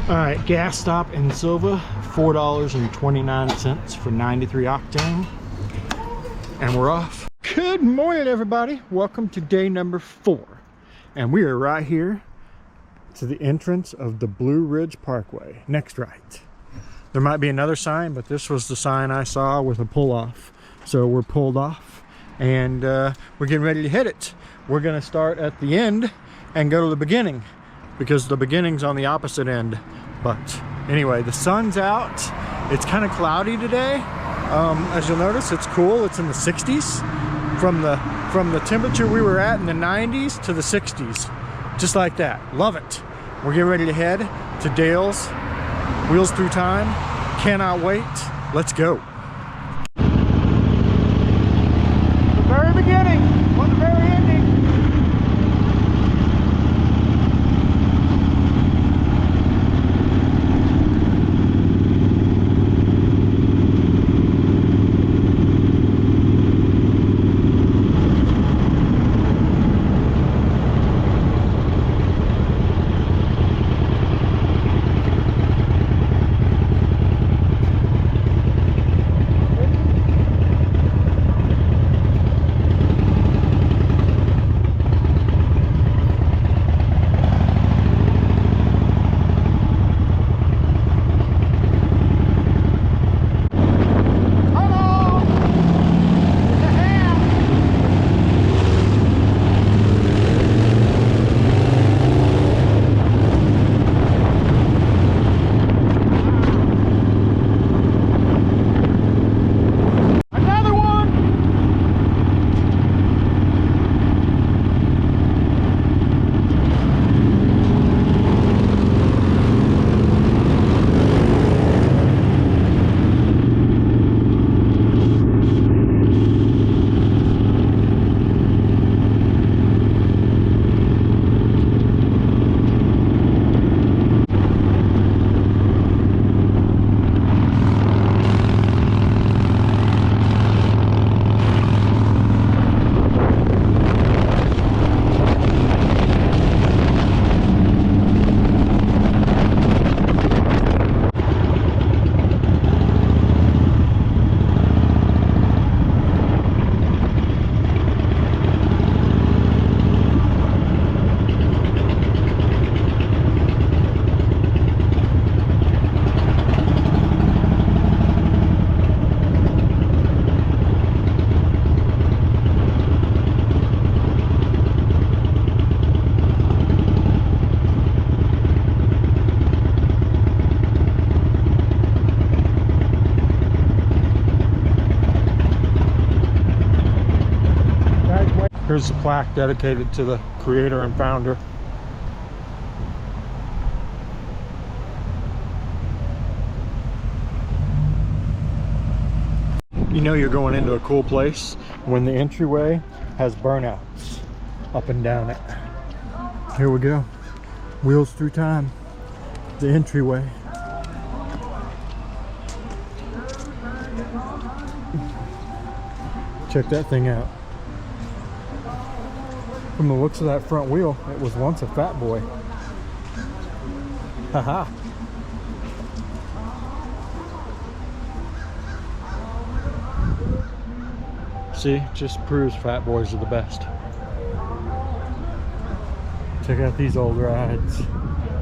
All right, gas stop in Silva, $4.29 for 93 octane. And we're off. Good morning, everybody. Welcome to day number 4. And we are right here to the entrance of the Blue Ridge Parkway. Next right. There might be another sign, but this was the sign I saw with a pull off. So we're pulled off and we're getting ready to hit it. We're gonna start at the end and go to the beginning because the beginning's on the opposite end. But anyway, the sun's out. It's kind of cloudy today. As you'll notice, it's cool. It's in the 60s from the temperature we were at in the 90s to the 60s. Just like that. Love it. We're getting ready to head to Dale's Wheels Through Time. Cannot wait. Let's go. The very beginning or the very ending. Here's the plaque dedicated to the creator and founder. You know you're going into a cool place when the entryway has burnouts up and down it. Here we go. Wheels Through Time. The entryway. Check that thing out. From the looks of that front wheel, it was once a Fatboy. Haha. See, just proves Fatboys are the best. Check out these old rides.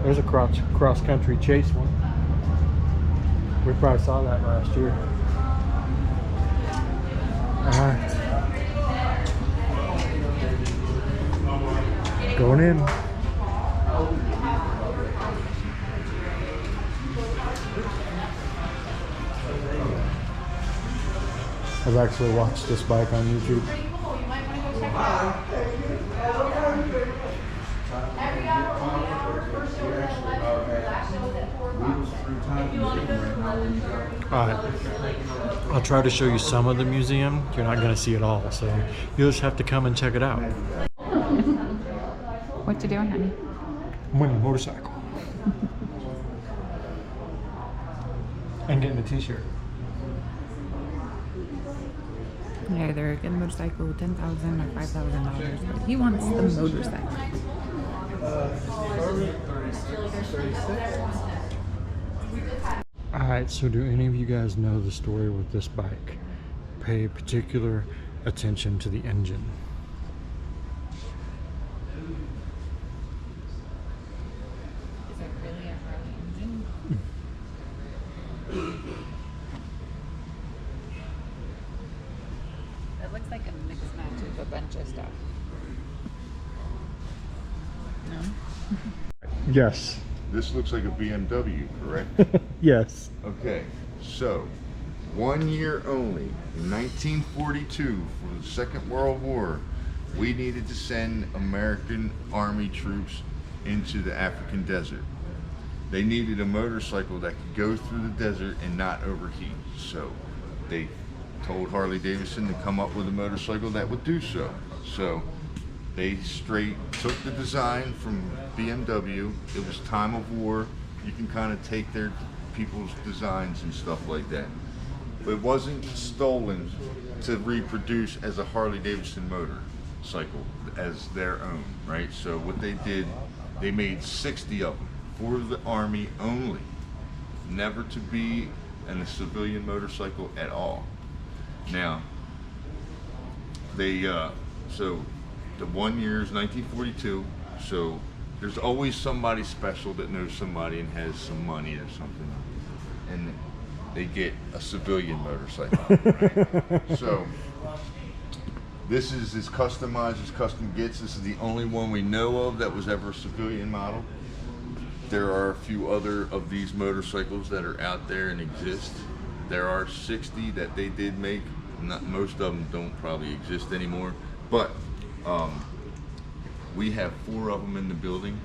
There's a cross-country chase one. We probably saw that last year. Alright. Going in. I've actually watched this bike on YouTube. Alright, I'll try to show you some of the museum. You're not going to see it all, so you'll just have to come and check it out. What you doing, honey? I'm winning a motorcycle. And getting a t-shirt. Yeah, either get a motorcycle, $10,000 or $5,000, but he wants the motorcycle. Alright, so do any of you guys know the story with this bike? Pay particular attention to the engine. Is it really a Harley engine? It looks like a mixed match of a bunch of stuff. No? Yes. This looks like a BMW, correct? Yes. Okay, so 1 year only, in 1942, for the Second World War, we needed to send American Army troops into the African desert. They needed a motorcycle that could go through the desert and not overheat. So they told Harley Davidson to come up with a motorcycle that would do so. So they straight took the design from BMW. It was time of war. You can kind of take their people's designs and stuff like that. But it wasn't stolen to reproduce as a Harley Davidson motorcycle as their own, right? So what they did, they made 60 of them for the Army only, never to be in a civilian motorcycle at all. Now, they, so the 1 year is 1942, so there's always somebody special that knows somebody and has some money or something, and they get a civilian motorcycle, right? So this is as customized as custom gets. This is the only one we know of that was ever a civilian model. There are a few other of these motorcycles that are out there and exist. There are 60 that they did make. Not most of them don't probably exist anymore, but we have 4 of them in the building.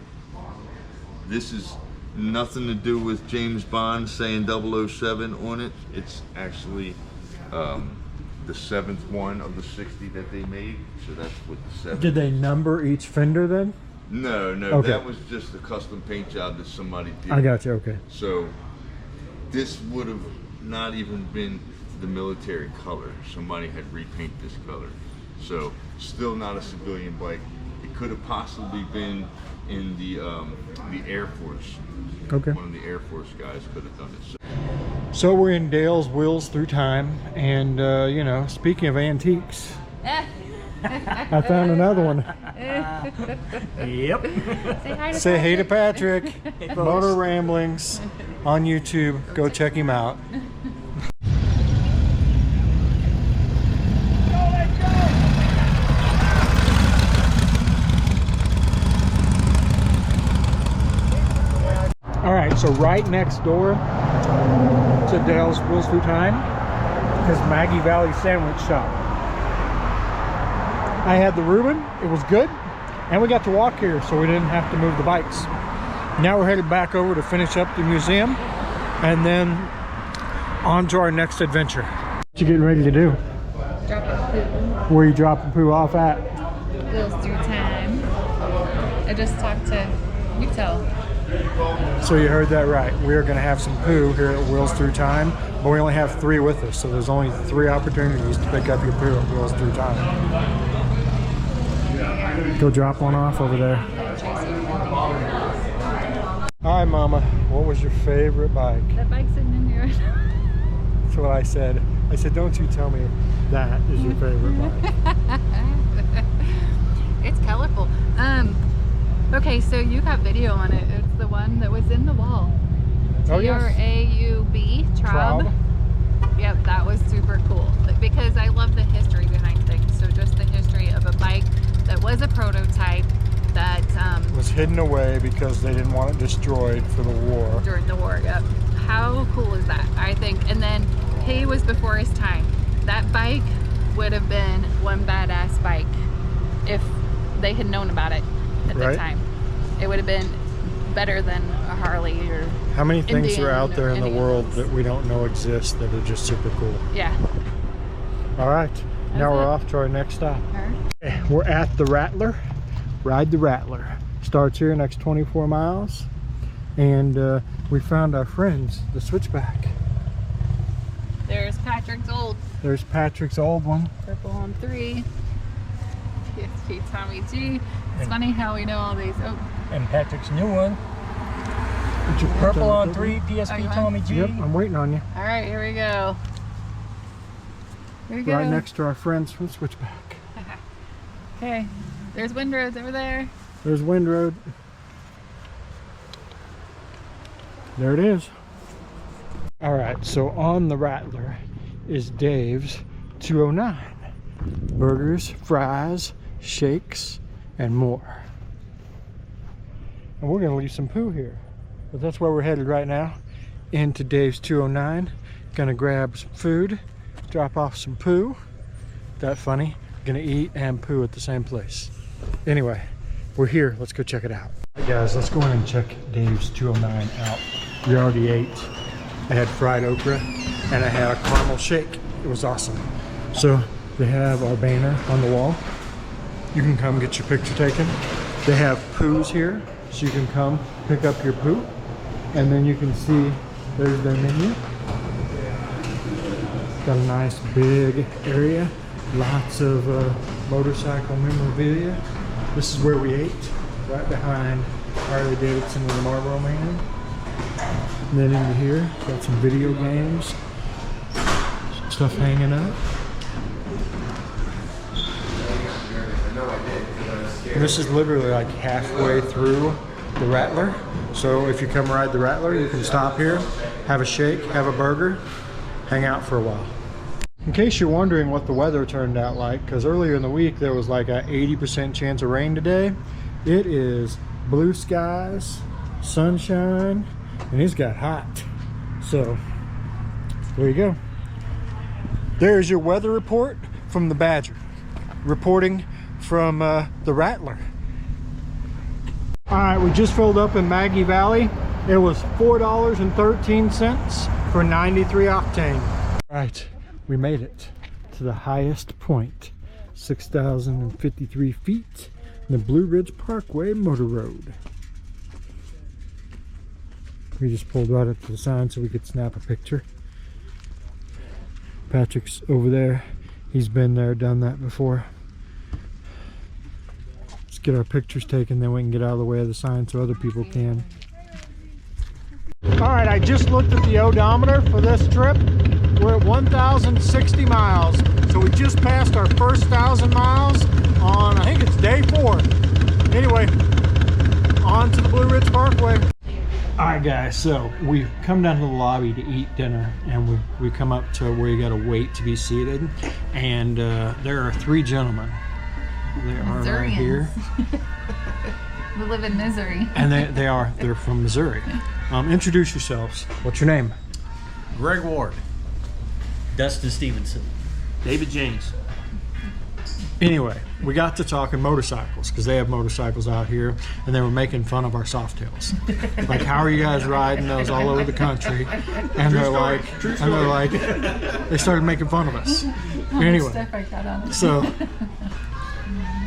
This is nothing to do with James Bond saying 007 on it. It's actually the 7th one of the 60 that they made, so that's what the 7th. Did they number each fender then? No, Okay. that was just a custom paint job that somebody did. I got you, okay. So this would have not even been the military color. Somebody had repainted this color. So still not a civilian bike. It could have possibly been in the Air Force. Okay. One of the Air Force guys could have done it. So we're in Dale's Wheels Through Time, and you know, speaking of antiques, I found another one. Yep. Say hi to Say hey to Patrick. Patrick. Motor Ramblings on YouTube. Go check him out. All right, so right next door to Dale's Wheels Through Time is Maggie Valley Sandwich Shop. I had the Reuben, it was good, and we got to walk here so we didn't have to move the bikes. Now we're headed back over to finish up the museum and then on to our next adventure. What you getting ready to do? Drop off poo. Where you dropping poo off at? Wheels Through Time. I just talked to Utah. So you heard that right. We are going to have some poo here at Wheels Through Time, but we only have 3 with us, so there's only 3 opportunities to pick up your poo at Wheels Through Time. Go drop one off over there. Hi, Mama. What was your favorite bike? That bike's sitting in here. That's what I said. I said, don't you tell me that is your favorite bike. It's colorful. Okay, so you got video on it. It's the one that was in the wall. Oh, yes. T-R-A-U-B, Traub. Yep, that was super cool because I love the history behind things. So just the history of a bike that was a prototype that was hidden away because they didn't want it destroyed for the war. During the war, yep. How cool is that, I think? And then he was before his time. That bike would have been one badass bike if they had known about it at the time. It would have been better than a Harley or how many things Indian are out there in the world else that we don't know exist that are just super cool? Yeah. All right, now we're it. off to our next stop. Her. Okay, we're at the Rattler. Ride the Rattler. Starts here next 24 miles. And we found our friends, the Switchback. There's Patrick's old. There's Patrick's old one. Purple on 3. TSG Tommy G. It's funny how we know all these. Oh. And Patrick's new one. Purple on 3, PSP Tommy G. Yep, I'm waiting on you. All right, here we go. Here we go. Right next to our friends from Switchback. Okay, there's Windrows over there. There's Windroad. There it is. All right, so on the Rattler is Dave's 209. Burgers, fries, shakes, and more. And we're gonna leave some poo here. But that's where we're headed right now, into Dave's 209. Gonna grab some food, drop off some poo. That funny? Gonna eat and poo at the same place. Anyway, we're here, let's go check it out. All right, guys, let's go in and check Dave's 209 out. We already ate. I had fried okra and I had a caramel shake. It was awesome. So they have our banner on the wall. You can come get your picture taken. They have poos here, so you can come pick up your poo. And then you can see there's their menu. Got a nice big area. Lots of motorcycle memorabilia. This is where we ate, right behind Harley Davidson and the Marlboro Man. And then into here, got some video games, stuff hanging up. And this is literally like halfway through the Rattler. So if you come ride the Rattler, you can stop here, have a shake, have a burger, hang out for a while. In case you're wondering what the weather turned out like, because earlier in the week there was like a 80% chance of rain today. It is blue skies, sunshine, and it's got hot. So there you go. There's your weather report from the Badger, reporting from the Rattler. All right, we just filled up in Maggie Valley. It was $4.13 for 93 octane. All right, we made it to the highest point, 6,053 feet, the Blue Ridge Parkway Motor Road. We just pulled right up to the sign so we could snap a picture. Patrick's over there. He's been there, done that before. Let's get our pictures taken, then we can get out of the way of the sign so other people can. All right, I just looked at the odometer for this trip. We're at 1,060 miles. So we just passed our first 1,000 miles on, I think it's day 4. Anyway, on to the Blue Ridge Parkway. All right, guys, so we've come down to the lobby to eat dinner, and we come up to where you gotta wait to be seated, and there are 3 gentlemen. They are right here. We live in misery. And they're from Missouri. Introduce yourselves. What's your name? Greg Ward, Dustin Stevenson, David James. Anyway, we got to talking motorcycles because they have motorcycles out here, and they were making fun of our Softails. Like, how are you guys riding those all over the country? And they started making fun of us. Anyway, so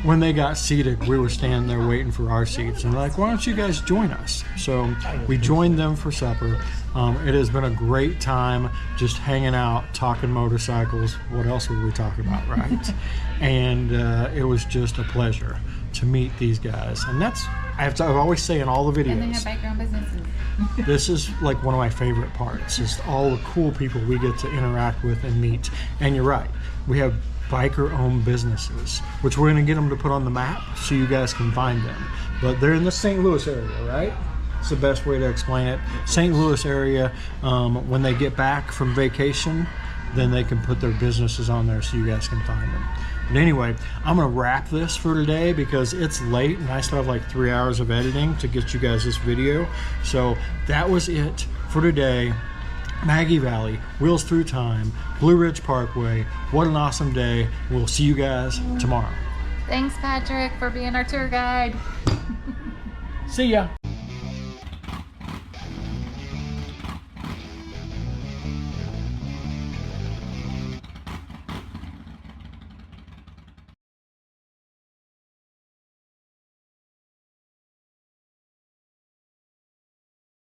when they got seated, we were standing there waiting for our seats, and they're like, why don't you guys join us? So we joined them for supper. It has been a great time just hanging out, talking motorcycles. What else would we talk about, right? And it was just a pleasure to meet these guys. And that's, I always say in all the videos, And they have bike-owned businesses. this is like one of my favorite parts, is all the cool people we get to interact with and meet. And you're right, we have biker-owned businesses, which we're gonna get them to put on the map so you guys can find them. But they're in the St. Louis area, right? It's the best way to explain it. St. Louis area, when they get back from vacation, then they can put their businesses on there so you guys can find them. But anyway, I'm gonna wrap this for today because it's late and I still have like 3 hours of editing to get you guys this video. So that was it for today. Maggie Valley, Wheels Through Time, Blue Ridge Parkway. What an awesome day. We'll see you guys tomorrow. Thanks, Patrick, for being our tour guide. See ya.